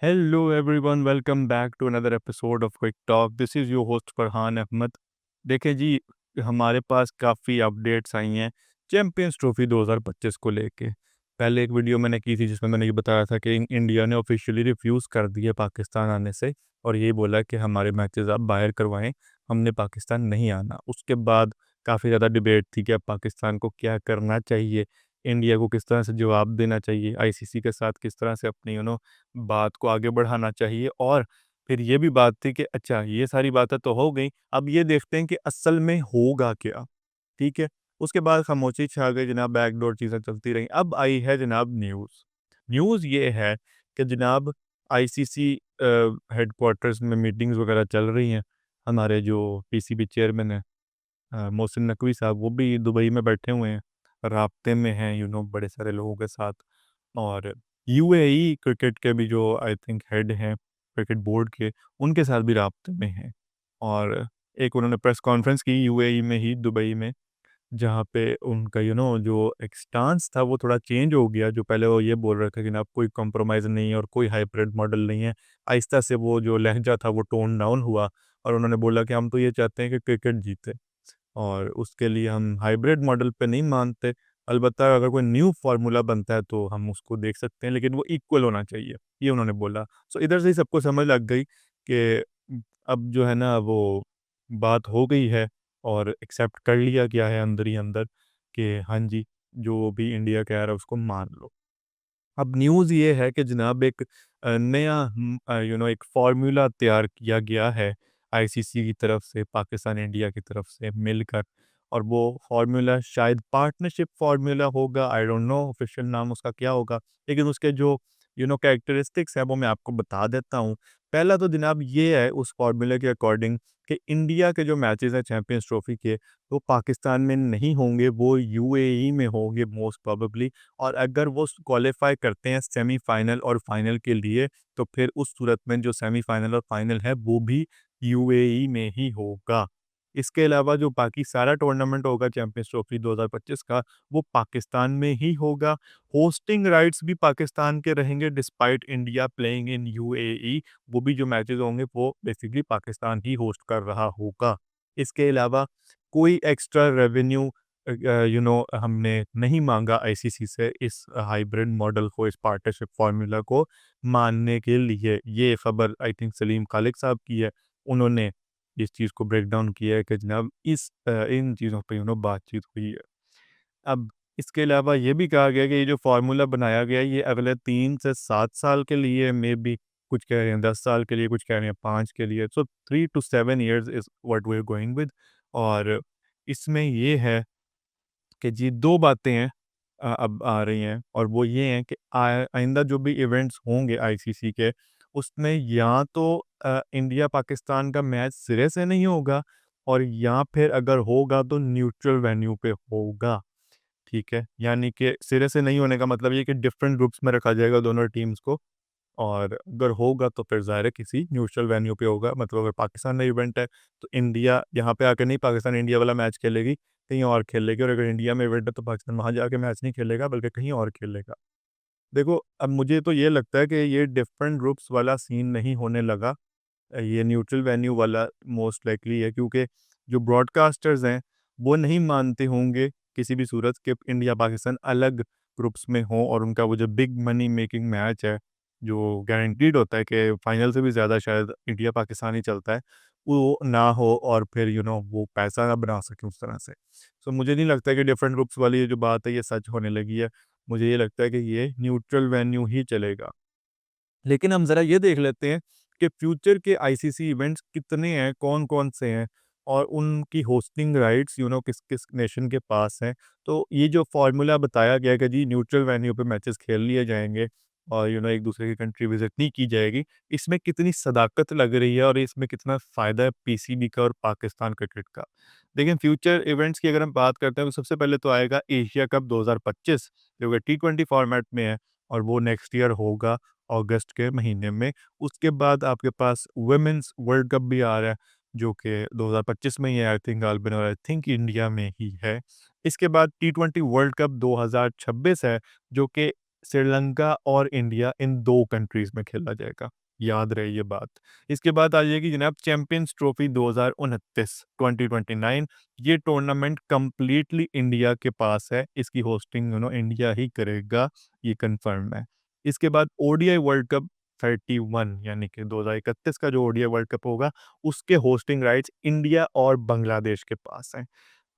Hello everyone, welcome back to another episode of Quick Talk. This is your host Farhan Ahmad. देखें जी, हमारे पास काफ़ी updates आई हैं champions trophy 2025 को लेके। पहले एक वीडियो मैंने की थी जिसमें मैंने ये बताया था कि इंडिया ने ऑफिशियली रिफ्यूज़ कर दिया पाकिस्तान आने से और ये बोला कि हमारे मैचेस आप बाहर करवाएं, हमने पाकिस्तान नहीं आना। उसके बाद काफ़ी ज़्यादा डिबेट थी कि अब पाकिस्तान को क्या करना चाहिए, इंडिया को किस तरह से जवाब देना चाहिए, आईसीसी के साथ किस तरह से अपनी बात को आगे बढ़ाना चाहिए। और फिर ये भी बात थी कि अच्छा ये सारी बातें तो हो गई, अब ये देखते हैं कि असल में होगा क्या। ठीक है। उसके बाद खामोशी छा गई जनाब, बैकडोर चीज़ें चलती रहीं। अब आई है जनाब न्यूज़। न्यूज़ ये है कि जनाब आईसीसी हेडक्वार्टर्स में मीटिंग्स वगैरह चल रही हैं। हमारे जो पीसीबी चेयरमैन हैं मोहसिन नकवी साहब, वो भी दुबई में बैठे हुए हैं, राब्ते में हैं बड़े सारे लोगों के साथ। और यूएई क्रिकेट के भी जो आई थिंक हेड हैं क्रिकेट बोर्ड के, उनके साथ भी राब्ते में हैं। और एक उन्होंने प्रेस कॉन्फ्रेंस की यूएई में ही, दुबई में, जहाँ पे उनका जो एक स्टांस था वो थोड़ा चेंज हो गया। जो पहले वो ये बोल रहे थे कि ना कोई कॉम्प्रोमाइज़ नहीं है और कोई हाइब्रिड मॉडल नहीं है, आहिस्ता से वो जो लहजा था वो टोन डाउन हुआ और उन्होंने बोला कि हम तो ये चाहते हैं कि क्रिकेट जीते और उसके लिए हम हाइब्रिड मॉडल पे नहीं मानते। अलबत्ता अगर कोई न्यू फार्मूला बनता है तो हम उसको देख सकते हैं, लेकिन वो इक्वल होना चाहिए, ये उन्होंने बोला। सो इधर से ही सबको समझ लग गई कि अब जो है ना वो बात हो गई है और एक्सेप्ट कर लिया गया है अंदर ही अंदर कि हाँ जी, जो भी इंडिया कह रहा है उसको मान लो। अब न्यूज़ ये है कि जनाब एक नया एक फ़ॉर्मूला तैयार किया गया है आईसीसी की तरफ से, पाकिस्तान इंडिया की तरफ से मिलकर। और वो फ़ॉर्मूला शायद पार्टनरशिप फ़ॉर्मूला होगा, आई डोंट नो ऑफ़िशियल नाम उसका क्या होगा। लेकिन उसके जो कैरेक्टरिस्टिक्स हैं वो मैं आपको बता देता हूँ। पहला तो जनाब ये है उस फ़ॉर्मूले के अकॉर्डिंग कि इंडिया के जो मैचेज़ हैं चैंपियंस ट्रॉफ़ी के, वो पाकिस्तान में नहीं होंगे, वो यूएई में होंगे मोस्ट प्रोबेबली। और अगर वो क्वालिफाई करते हैं सेमीफाइनल और फाइनल के लिए, तो फिर उस सूरत में जो सेमीफाइनल और फाइनल है वो भी यूएई में ही होगा। इसके अलावा जो बाकी सारा टूर्नामेंट होगा चैंपियंस ट्रॉफी 2025 का, वो पाकिस्तान में ही होगा। होस्टिंग राइट्स भी पाकिस्तान के रहेंगे despite India playing in UAE. वो भी जो मैचेस होंगे वो बेसिकली पाकिस्तान ही होस्ट कर रहा होगा। इसके अलावा कोई एक्स्ट्रा रेवेन्यू हमने नहीं मांगा आईसीसी से इस हाइब्रिड मॉडल को, इस पार्टनरशिप फार्मूला को मानने के लिए। ये खबर आई थिंक सलीम खालिक साहब की है। उन्होंने इस चीज़ को ब्रेक डाउन किया है कि जनाब इन चीज़ों पे बातचीत हुई है। अब इसके अलावा ये भी कहा गया कि ये जो फार्मूला बनाया गया है ये अगले 3 से 7 साल के लिए, मे बी कुछ कह रहे हैं 10 साल के लिए, कुछ कह रहे हैं 5 के लिए। So 3 to 7 years is what we are going with. और इसमें ये है कि जी 2 बातें हैं अब आ रही हैं और वो ये हैं कि आइंदा जो भी इवेंट्स होंगे आईसीसी के, उसमें या तो इंडिया पाकिस्तान का मैच सिरे से नहीं होगा और या फिर अगर होगा तो न्यूट्रल वेन्यू पे होगा। ठीक है? यानी कि सिरे से नहीं होने का मतलब ये है कि डिफरेंट ग्रुप्स में रखा जाएगा दोनों टीम्स को। और अगर होगा तो फिर ज़ाहिर है किसी न्यूट्रल वेन्यू पे होगा। मतलब अगर पाकिस्तान में इवेंट है तो इंडिया यहाँ पे आकर नहीं पाकिस्तान इंडिया वाला मैच खेलेगी, कहीं और खेलेगी। और अगर इंडिया में इवेंट है तो पाकिस्तान वहाँ जाके मैच नहीं खेलेगा बल्कि कहीं और खेलेगा। देखो, अब मुझे तो ये लगता है कि ये डिफरेंट ग्रुप्स वाला सीन नहीं होने लगा। ये न्यूट्रल वेन्यू वाला मोस्ट लाइकली है, क्योंकि जो ब्रॉडकास्टर्स हैं वो नहीं मानते होंगे किसी भी सूरत के इंडिया पाकिस्तान अलग ग्रुप्स में हो और उनका वो जो बिग मनी मेकिंग मैच है, जो गारंटीड होता है कि फाइनल से भी ज़्यादा शायद इंडिया पाकिस्तान ही चलता है, वो ना हो और फिर वो पैसा ना बना सके उस तरह से। सो मुझे नहीं लगता कि डिफरेंट ग्रुप्स वाली ये जो बात है ये सच होने लगी है। मुझे ये लगता है कि ये न्यूट्रल वेन्यू ही चलेगा। लेकिन हम ज़रा ये देख लेते हैं कि फ्यूचर के आईसीसी इवेंट्स कितने हैं, कौन-कौन से हैं और उनकी होस्टिंग राइट्स किस-किस नेशन के पास हैं। तो ये जो फ़ॉर्मूला बताया गया है कि जी न्यूट्रल वेन्यू पे मैचेस खेल लिए जाएँगे और एक दूसरे की कंट्री विज़िट नहीं की जाएगी। इसमें कितनी सदाकत लग रही है और इसमें कितना फ़ायदा है पीसीबी का और पाकिस्तान क्रिकेट का। देखिए, फ्यूचर इवेंट्स की अगर हम बात करते हैं तो सबसे पहले तो आएगा एशिया कप 2025, जो कि टी20 फॉर्मेट में है और वो नेक्स्ट ईयर होगा अगस्त के महीने में। उसके बाद आपके पास वुमेन्स वर्ल्ड कप भी आ रहा है, जो कि 2025 में ही है आई थिंक गालबिन, और आई थिंक इंडिया में ही है। इसके बाद टी20 वर्ल्ड कप 2026 है, जो कि श्रीलंका और इंडिया इन 2 कंट्रीज़ में खेला जाएगा, याद रहे ये बात। इसके बाद आ जाएगी जनाब चैंपियंस ट्रॉफी 2029 2029। ये टूर्नामेंट कंप्लीटली इंडिया के पास है, इसकी होस्टिंग इंडिया ही करेगा, ये कन्फर्म है। इसके बाद ओडीआई वर्ल्ड कप 31 यानी कि 2031 का जो ओडीआई वर्ल्ड कप होगा, उसके होस्टिंग राइट्स इंडिया और बांग्लादेश के पास हैं।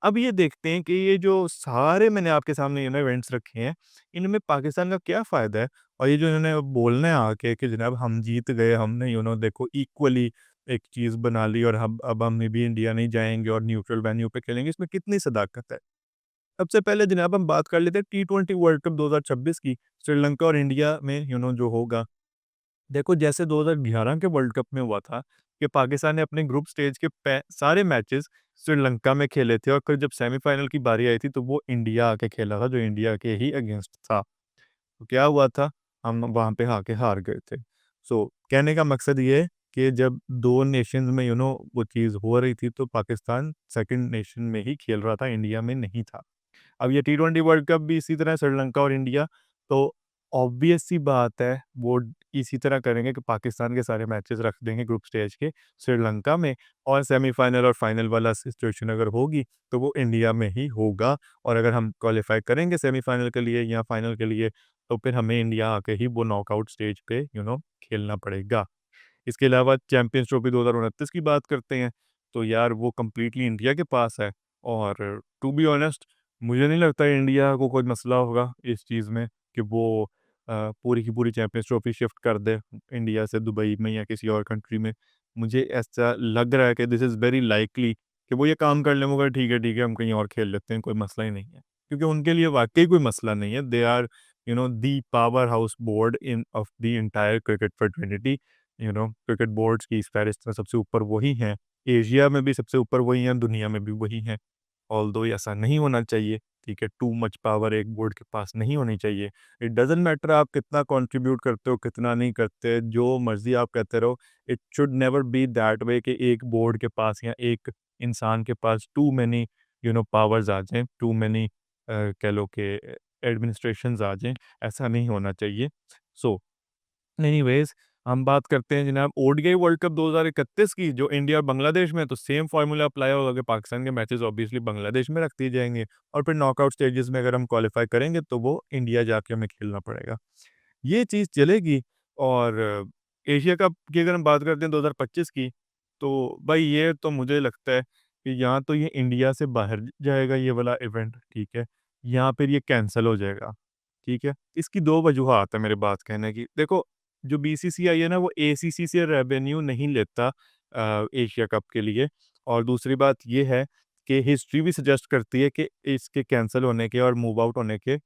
अब ये देखते हैं कि ये जो सारे मैंने आपके सामने इवेंट्स रखे हैं, इनमें पाकिस्तान का क्या फ़ायदा है? और ये जो इन्होंने बोलना है आके कि जनाब हम जीत गए, हमने देखो इक्वली एक चीज़ बना ली और अब हम भी इंडिया नहीं जाएँगे और न्यूट्रल वेन्यू पे खेलेंगे, इसमें कितनी सदाकत है? सबसे पहले जनाब हम बात कर लेते हैं टी20 वर्ल्ड कप 2026 की, श्रीलंका और इंडिया में जो होगा। देखो जैसे 2011 के वर्ल्ड कप में हुआ था कि पाकिस्तान ने अपने ग्रुप स्टेज के सारे मैचेस श्रीलंका में खेले थे और फिर जब सेमीफाइनल की बारी आई थी तो वो इंडिया आके खेला था जो इंडिया के ही अगेंस्ट था। तो क्या हुआ था, हम वहाँ पे आके हार गए थे। सो कहने का मकसद ये है कि जब दो नेशंस में वो चीज़ हो रही थी तो पाकिस्तान सेकंड नेशन में ही खेल रहा था, इंडिया में नहीं था। अब ये टी20 वर्ल्ड कप भी इसी तरह श्रीलंका और इंडिया, तो ऑब्वियस सी बात है वो इसी तरह करेंगे कि पाकिस्तान के सारे मैचेस रख देंगे ग्रुप स्टेज के श्रीलंका में, और सेमीफाइनल और फाइनल वाला सिचुएशन अगर होगी तो वो इंडिया में ही होगा। और अगर हम क्वालिफाई करेंगे सेमीफाइनल के लिए या फाइनल के लिए तो फिर हमें इंडिया आके ही वो नॉकआउट स्टेज पे खेलना पड़ेगा। इसके अलावा चैंपियंस ट्रॉफी 2029 की बात करते हैं, तो यार वो कंप्लीटली इंडिया के पास है। और टू बी ऑनेस्ट मुझे नहीं लगता इंडिया को कोई मसला होगा इस चीज़ में कि वो पूरी की पूरी चैंपियंस ट्रॉफी शिफ्ट कर दे इंडिया से दुबई में या किसी और कंट्री में। मुझे ऐसा लग रहा है कि दिस इज़ वेरी लाइकली कि वो ये काम कर लें, मगर ठीक है हम कहीं और खेल लेते हैं, कोई मसला ही नहीं है। क्योंकि उनके लिए वाक़ई कोई मसला नहीं है। They are the powerhouse board in of the entire cricket fraternity. Cricket boards की इस फहरिस्त में सबसे ऊपर वही हैं। एशिया में भी सबसे ऊपर वही हैं, दुनिया में भी वही हैं। ऑल्दो ऐसा नहीं होना चाहिए, ठीक है? टू मच पावर एक बोर्ड के पास नहीं होनी चाहिए। इट डज़न्ट मैटर आप कितना कंट्रीब्यूट करते हो, कितना नहीं करते, जो मर्ज़ी आप कहते रहो। It should never be that way कि एक बोर्ड के पास या एक इंसान के पास टू मैनी पावर्स आ जाएँ, टू मैनी कह लो कि एडमिनिस्ट्रेशंस आ जाएँ, ऐसा नहीं होना चाहिए। सो एनीवेज़ हम बात करते हैं जनाब ओडीआई वर्ल्ड कप 2031 की, जो इंडिया और बांग्लादेश में है, तो सेम फार्मूला अप्लाई होगा कि पाकिस्तान के मैचेस ऑब्वियसली बांग्लादेश में रख दिए जाएँगे और फिर नॉकआउट स्टेजेस में अगर हम क्वालीफाई करेंगे तो वो इंडिया जाके हमें खेलना पड़ेगा। ये चीज़ चलेगी। और एशिया कप की अगर हम बात करते हैं 2025 की, तो भाई ये तो मुझे लगता है कि या तो ये इंडिया से बाहर जाएगा ये वाला इवेंट, ठीक है? या फिर ये कैंसल हो जाएगा, ठीक है? इसकी 2 वजूहात है मेरे बात कहने की। देखो, जो बीसीसीआई है ना वो एसीसी से रेवेन्यू नहीं लेता एशिया कप के लिए। और दूसरी बात ये है कि हिस्ट्री भी सजेस्ट करती है कि इसके कैंसल होने के और मूव आउट होने के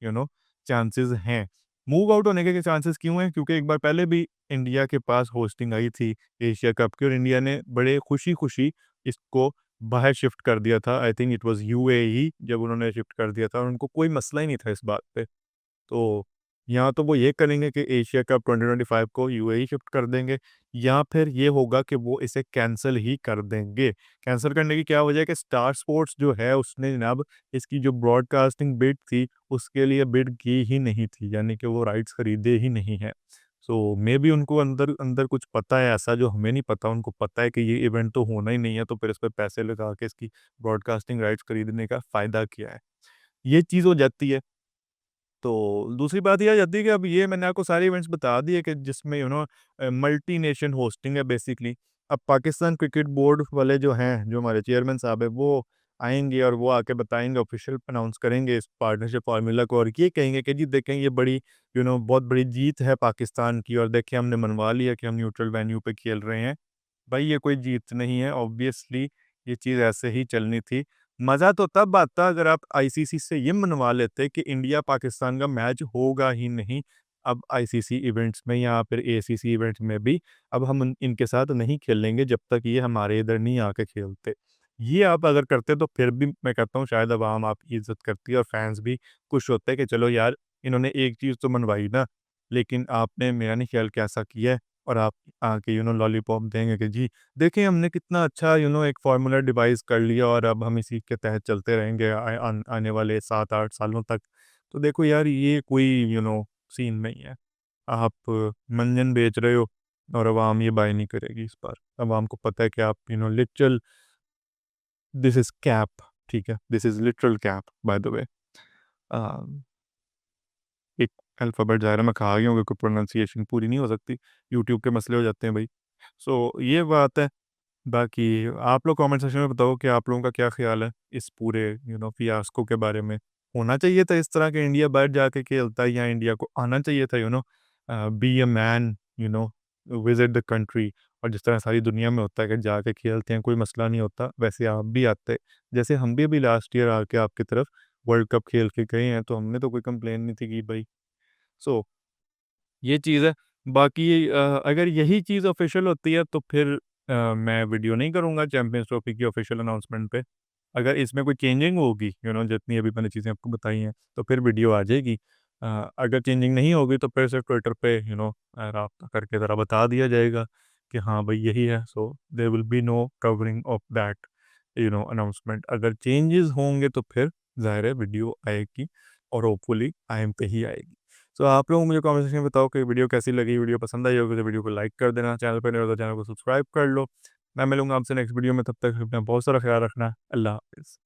चांसेस हैं। मूव आउट होने के चांसेस क्यों हैं? क्योंकि एक बार पहले भी इंडिया के पास होस्टिंग आई थी एशिया कप की और इंडिया ने बड़े खुशी-खुशी इसको बाहर शिफ्ट कर दिया था। I think it was UAE जब उन्होंने शिफ्ट कर दिया था और उनको कोई मसला ही नहीं था इस बात पे। तो या तो वो ये करेंगे कि एशिया कप 2025 को यूएई शिफ्ट कर देंगे, या फिर ये होगा कि वो इसे कैंसल ही कर देंगे। कैंसल करने की क्या वजह है कि स्टार स्पोर्ट्स जो है उसने जनाब इसकी जो ब्रॉडकास्टिंग बिड थी उसके लिए बिड की ही नहीं थी, यानी कि वो राइट्स खरीदे ही नहीं हैं। सो मे बी उनको अंदर अंदर कुछ पता है ऐसा जो हमें नहीं पता। उनको पता है कि ये इवेंट तो होना ही नहीं है, तो फिर इस पे पैसे लगा के इसकी ब्रॉडकास्टिंग राइट्स खरीदने का फ़ायदा क्या है? ये चीज़ हो जाती है। तो दूसरी बात ये आ जाती है कि अब ये मैंने आपको सारे इवेंट्स बता दिए कि जिसमें मल्टी नेशन होस्टिंग है बेसिकली। अब पाकिस्तान क्रिकेट बोर्ड वाले जो हैं, जो हमारे चेयरमैन साहब हैं, वो आएँगे और वो आके बताएँगे, ऑफ़िशियल अनाउंस करेंगे इस पार्टनरशिप फ़ॉर्मूला को और ये कहेंगे कि जी देखें ये बड़ी बहुत बड़ी जीत है पाकिस्तान की और देखिए हमने मनवा लिया कि हम न्यूट्रल वेन्यू पे खेल रहे हैं। भाई ये कोई जीत नहीं है, ऑब्वियसली ये चीज़ ऐसे ही चलनी थी। मज़ा तो तब आता अगर आप आईसीसी से ये मनवा लेते कि इंडिया पाकिस्तान का मैच होगा ही नहीं। अब आईसीसी इवेंट्स में या फिर एसीसी इवेंट्स में भी अब हम इनके साथ नहीं खेलेंगे जब तक ये हमारे इधर नहीं आके खेलते। ये आप अगर करते तो फिर भी मैं कहता हूँ शायद अवाम आपकी इज़्ज़त करती और फैंस भी खुश होते कि चलो यार इन्होंने एक चीज़ तो मनवाई ना, लेकिन आपने मेरा नहीं ख्याल कैसा किया है और आप आके लॉलीपॉप देंगे कि जी देखिए हमने कितना अच्छा एक फ़ॉर्मूला डिवाइस कर लिया और अब हम इसी के तहत चलते रहेंगे आने वाले 7-8 सालों तक। तो देखो यार ये कोई सीन नहीं है। आप मंजन बेच रहे हो और अवाम ये बाय नहीं करेगी इस बार। अवाम को पता है कि आप लिटरल, दिस इज़ कैप, ठीक है? This is literal cap by the way. Uh, एक अल्फ़ाबेट ज़ाहिर है मैं खा गया हूँ क्योंकि प्रोनंसिएशन पूरी नहीं हो सकती, यूट्यूब के मसले हो जाते हैं भई। सो ये बात है। बाकी आप लोग कमेंट सेक्शन में बताओ कि आप लोगों का क्या ख़्याल है इस पूरे फ़ियास्को के बारे में? होना चाहिए था इस तरह के, इंडिया बाहर जाके खेलता, या इंडिया को आना चाहिए था be a man, visit the country, और जिस तरह सारी दुनिया में होता है कि जाके खेलते हैं, कोई मसला नहीं होता, वैसे आप भी आते। जैसे हम भी अभी लास्ट ईयर आके आपकी तरफ वर्ल्ड कप खेल के गए हैं, तो हमने तो कोई कंप्लेन नहीं थी की भई। सो ये चीज़ है। बाकी अगर यही चीज़ ऑफ़िशियल होती है तो फिर मैं वीडियो नहीं करूँगा चैंपियंस ट्रॉफ़ी की ऑफ़िशियल अनाउंसमेंट पे। अगर इसमें कोई चेंजिंग होगी, जितनी अभी मैंने चीज़ें आपको बताई हैं, तो फिर वीडियो आ जाएगी। अगर चेंजिंग नहीं होगी तो फिर से ट्विटर पे राब्ता करके ज़रा बता दिया जाएगा कि हाँ भाई यही है। So there will be no covering of that announcement. अगर चेंजेस होंगे तो फिर ज़ाहिर है वीडियो आएगी, और होपफुली टाइम पे ही आएगी। सो आप लोग मुझे कमेंट सेक्शन में बताओ कि वीडियो कैसी लगी, वीडियो पसंद आई होगी तो वीडियो को लाइक कर देना, चैनल पर नए हो तो चैनल को सब्सक्राइब कर लो। मैं मिलूँगा आपसे नेक्स्ट वीडियो में, तब तक अपना बहुत सारा ख्याल रखना। अल्लाह हाफ़िज़।